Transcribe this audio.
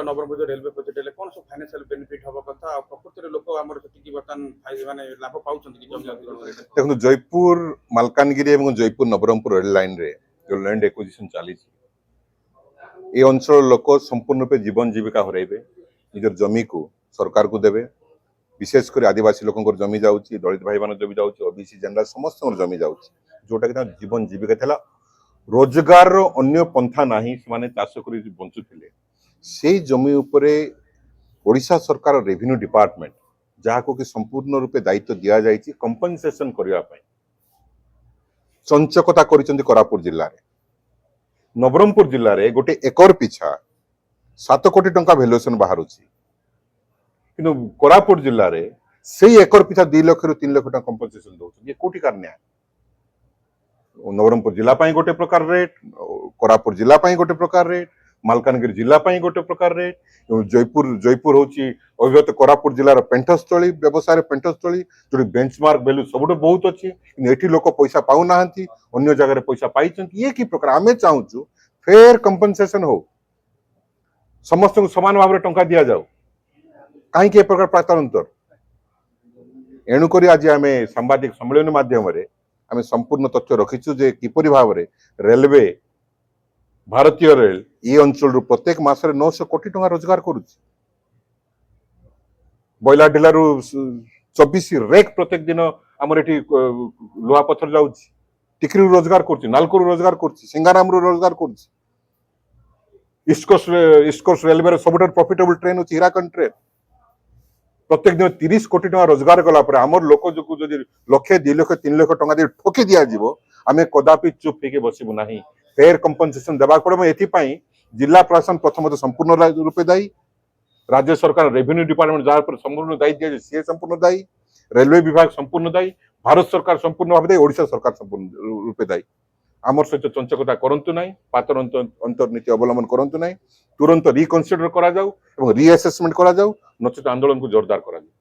Nabarangpur railway project हेले कोन सब financial benefit हबा कथा आ प्रकृति लोक हमर सेति बर्तन माने लाभ पाउछन कि जमी अधिग्रहण देखो जयपुर मालकानगिरी एवं जयपुर नवरंगपुर रेल लाइन रे जो लैंड एक्विजिशन चली ए अंचल लोक संपूर्ण रूपे जीवन जीविका हरइबे निजर जमी को सरकार को देबे विशेषकर आदिवासी लोक जमी जाऊँगी दलित भाई मान जमी जाऊँगी ओबीसी जनरल समस्त जमी जाऊँगी जोटा कि जीवन जीविका था रोजगार अन्य पंथा नहीं से चाष कर बंचुले से जमी उपरे ओडिशा सरकार रेवेन्यू डिपार्टमेंट जहाँ को कि संपूर्ण रूपे दायित्व दि जाए कंपनसेशन करने चंचकता कोरापुट जिले में नवरंगपुर जिले में गोटे एकर पिछा 7 कोटी टंका भैल्युएसन बाहर कि कोरापुट जिले में से एकर पिछा 2 लाख रु 3 लाख टंका कंपनसेशन दौरान ये कोटिकार न्याय नवरंगपुर जिला गोटे प्रकार रेट कोरापुट जिला गोटे प्रकार रेट मालकानगिरी जिला गोटे प्रकार रेट जयपुर हूँ अभिगत कोरापुट जिलार पेंठस्थली व्यवसाय पेंठस्थली जो बेंचमार्क वैल्यू सब बहुत अच्छी ये लोक पैसा पाऊना अन्य जगह पैसा पाई ये कि प्रकार आम चाहूँ फेयर कंपनसेशन हो समस्त को समान भाव में टंका दि जाऊ कहीं प्रकार पातांतर एणुक आज आम सांबादिक सम्मेलन माध्यम आम संपूर्ण तथ्य रखीचु जे किपरि भाव में रेलवे भारतीय रेल ये अंचल प्रत्येक मासरे 900 कोटी टंका रोजगार करुच्ची बैला ढिलारू 24 रेक प्रत्येक दिन आमर एटी लुहा पथर जाउची टिकरी रोजगार करुच्ची नालको रोजगार करुच्ची सिंगाराम रोजगार करुच्ची ईस्ट कोस्ट रेलवे सबुठ प्रॉफिटेबल ट्रेन होची हीराकंड ट्रेन प्रत्येक दिन 30 कोटी टंका रोजगार कला पर आमर लोक जो जदि लक्षे 2 लाख 3 लाख टंका दे ठोकी दिया जीवो आमे कदापि चुप होके बसिबु नाही फेयर कंपनसेशन देबा पड़े एथि जिला प्रशासन प्रथम संपूर्ण रूपे दायी राज्य सरकार रेवेन्यू डिपार्टमेंट जहाँ पर संपूर्ण दायी दिया सी संपूर्ण दायी रेलवे विभाग संपूर्ण दायी भारत सरकार संपूर्ण भाव दायी ओडिशा सरकार संपूर्ण रूपे दायी आमर सहित चंचकता करंतु नाही पातर अंतर्नीति अवलंबन करंतु नाही तुरंत रिकनसिडर करा जाऊ एवं रीअसेसमेंट करा जाऊ नचेत आंदोलन को जोरदार करा जाऊ।